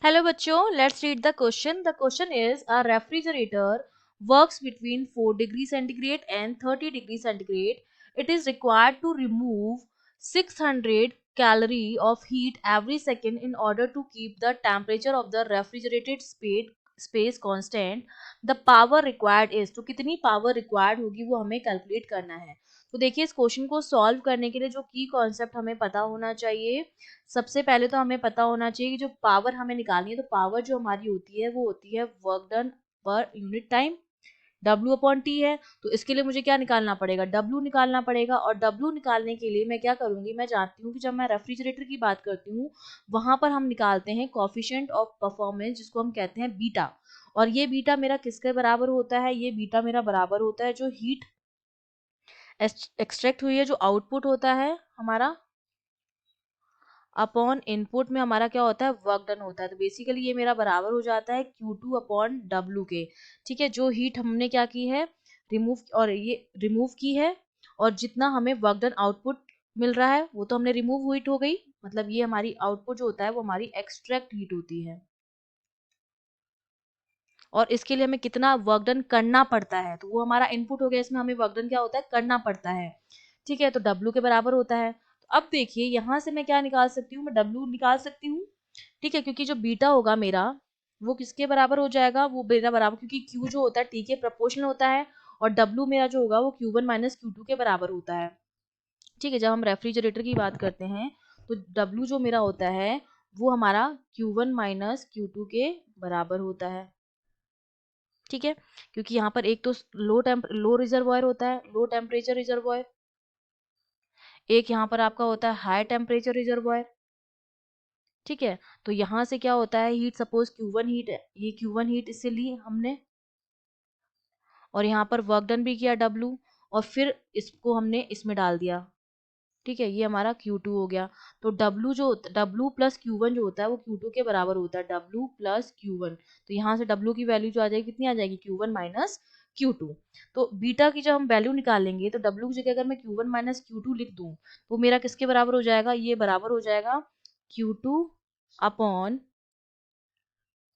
Hello बच्चों, let's read the question. The question is a refrigerator works between 4 degrees centigrade and 30 degrees centigrade. It is required to remove 600 calorie of heat every second in order to keep the temperature of the refrigerated space constant. The power required is, तो कितनी power required होगी वो हमें calculate करना है. तो देखिए इस क्वेश्चन को सॉल्व करने के लिए जो की कॉन्सेप्ट हमें पता होना चाहिए, सबसे पहले तो हमें पता होना चाहिए कि जो पावर हमें निकालनी है, तो पावर जो हमारी होती है वो होती है work done per unit time, W upon T है. तो इसके लिए मुझे क्या निकालना पड़ेगा, W निकालना पड़ेगा. और W निकालने के लिए मैं क्या करूंगी, मैं जानती हूँ कि जब मैं रेफ्रिजरेटर की बात करती हूँ वहां पर हम निकालते हैं कोफिशिएंट ऑफ परफॉर्मेंस, जिसको हम कहते हैं बीटा. और ये बीटा मेरा किसके बराबर होता है, ये बीटा मेरा बराबर होता है जो हीट एक्सट्रैक्ट हुई है, जो आउटपुट होता है हमारा अपॉन इनपुट में हमारा क्या होता है, वर्क डन होता है. तो बेसिकली ये मेरा बराबर हो जाता है Q2 अपॉन W के. ठीक है, जो हीट हमने क्या की है, रिमूव, और ये रिमूव की है, और जितना हमें वर्क डन आउटपुट मिल रहा है वो तो हमने रिमूव हीट हो गई. मतलब ये हमारी आउटपुट जो होता है वो हमारी एक्सट्रैक्ट हीट होती है. और इसके लिए हमें कितना वर्क डन करना पड़ता है, तो वो हमारा इनपुट हो गया, इसमें हमें वर्क डन क्या होता है, करना पड़ता है. ठीक है, तो W के बराबर होता है. तो अब देखिए यहाँ से मैं क्या निकाल सकती हूँ, मैं W निकाल सकती हूँ. ठीक है, क्योंकि जो बीटा होगा मेरा वो किसके बराबर हो जाएगा, वो मेरा बराबर, क्योंकि Q जो होता है T के प्रोपोर्शनल होता है, और W मेरा जो होगा वो Q1 माइनस Q2 के बराबर होता है. ठीक है, जब हम रेफ्रिजरेटर की बात करते हैं तो W जो मेरा होता है वो हमारा Q1 माइनस Q2 के बराबर होता है. ठीक है, क्योंकि यहाँ पर एक तो लो रिजर्वॉयर होता है, लो टेम्परेचर रिजर्वॉयर, एक यहाँ पर आपका होता है हाई टेम्परेचर रिजर्वॉयर. ठीक है, तो यहाँ से क्या होता है, हीट सपोज Q1 हीट है, ये Q1 हीट इससे ली हमने, और यहाँ पर वर्क डन भी किया W, और फिर इसको हमने इसमें डाल दिया. ठीक है, ये हमारा Q2 हो गया. तो W प्लस Q1 जो होता है वो Q2 के बराबर होता है, W प्लस Q1. तो यहाँ से W की वैल्यू जो आ जाएगी, कितनी आ जाएगी, Q1 माइनस Q2. तो बीटा की जब हम वैल्यू निकालेंगे तो W की जगह अगर मैं Q1 माइनस Q2 लिख दूं तो मेरा किसके बराबर हो जाएगा, ये बराबर हो जाएगा Q2 upon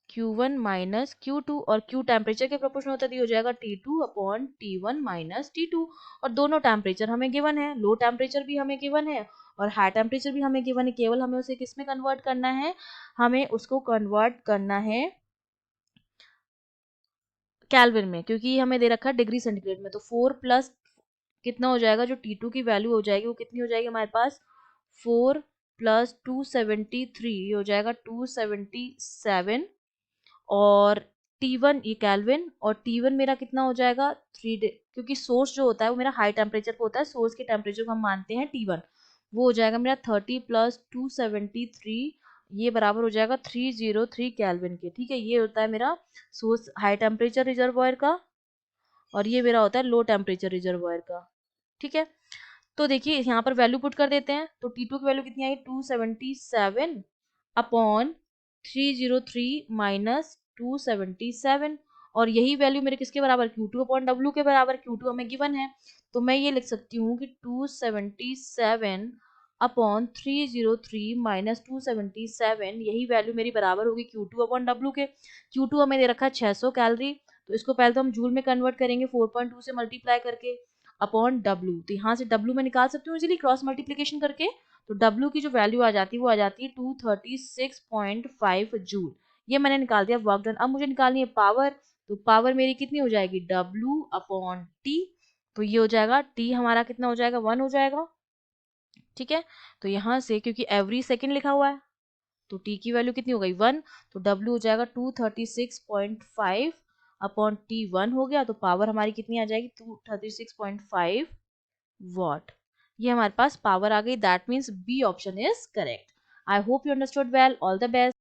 Q1 minus Q2, और Q टेम्परेचर के प्रोपोर्शनल होता है, तो ये हो जाएगा T2 upon T1 minus T2. और दोनों टेम्परेचर हमें गिवन है, लो टेम्परेचर भी हमें गिवन है और हाई टेम्परेचर भी हमें गिवन है. केवल हमें उसे किस में कन्वर्ट करना है, हमें उसको कन्वर्ट करना है केल्विन में, क्योंकि हमें दे रखा है डिग्री सेंटीग्रेड में. तो 4 प्लस कितना हो जाएगा, जो T2 की वैल्यू हो जाएगी वो कितनी हो जाएगी हमारे पास, 4 प्लस 273, ये हो जाएगा 277. और T1 ये केल्विन, और T1 मेरा कितना हो जाएगा 3, क्योंकि सोर्स जो होता है वो मेरा हाई टेम्परेचर पे होता है, सोर्स के टेम्परेचर को हम मानते हैं T1. वो हो जाएगा मेरा 30 प्लस 273, ये बराबर हो जाएगा 303 केल्विन के. ठीक है, ये होता है मेरा सोर्स हाई टेम्परेचर रिजर्वॉयर का, और ये मेरा होता है लो टेम्परेचर रिजर्वॉयर का. ठीक है, तो देखिए यहाँ पर वैल्यू पुट कर देते हैं. तो T2 की वैल्यू कितनी आई, 277 अपॉन 303 माइनस 277, और यही वैल्यू मेरे किसके बराबर, Q2 अपॉन W के बराबर. Q2 हमें गिवन है, तो मैं ये लिख सकती हूँ कि 277 अपॉन 303 माइनस 277, यही वैल्यू मेरी बराबर होगी Q2 अपॉन W के. Q2 हमें दे रखा है 600 कैलोरी, तो इसको पहले तो हम जूल में कन्वर्ट करेंगे 4.2 से मल्टीप्लाई करके अपॉन W. तो यहाँ से W में निकाल सकती हूँ इजीली क्रॉस मल्टीप्लिकेशन करके. तो W की जो वैल्यू आ जाती है वो आ जाती है 236.5 जूल. ये मैंने निकाल दिया वर्क डन. अब मुझे निकालनी है पावर, तो पावर मेरी कितनी हो जाएगी, W अपॉन T. तो ये हो जाएगा T हमारा कितना हो जाएगा, 1 हो जाएगा. ठीक है, तो यहाँ से क्योंकि एवरी सेकेंड लिखा हुआ है तो T की वैल्यू कितनी हो गई, 1. तो W हो जाएगा 236.5 अपॉन T1 हो गया, तो पावर हमारी कितनी आ जाएगी, 236.5 वॉट. ये हमारे पास पावर आ गई. That means B option is correct. I hope you understood well. All the best.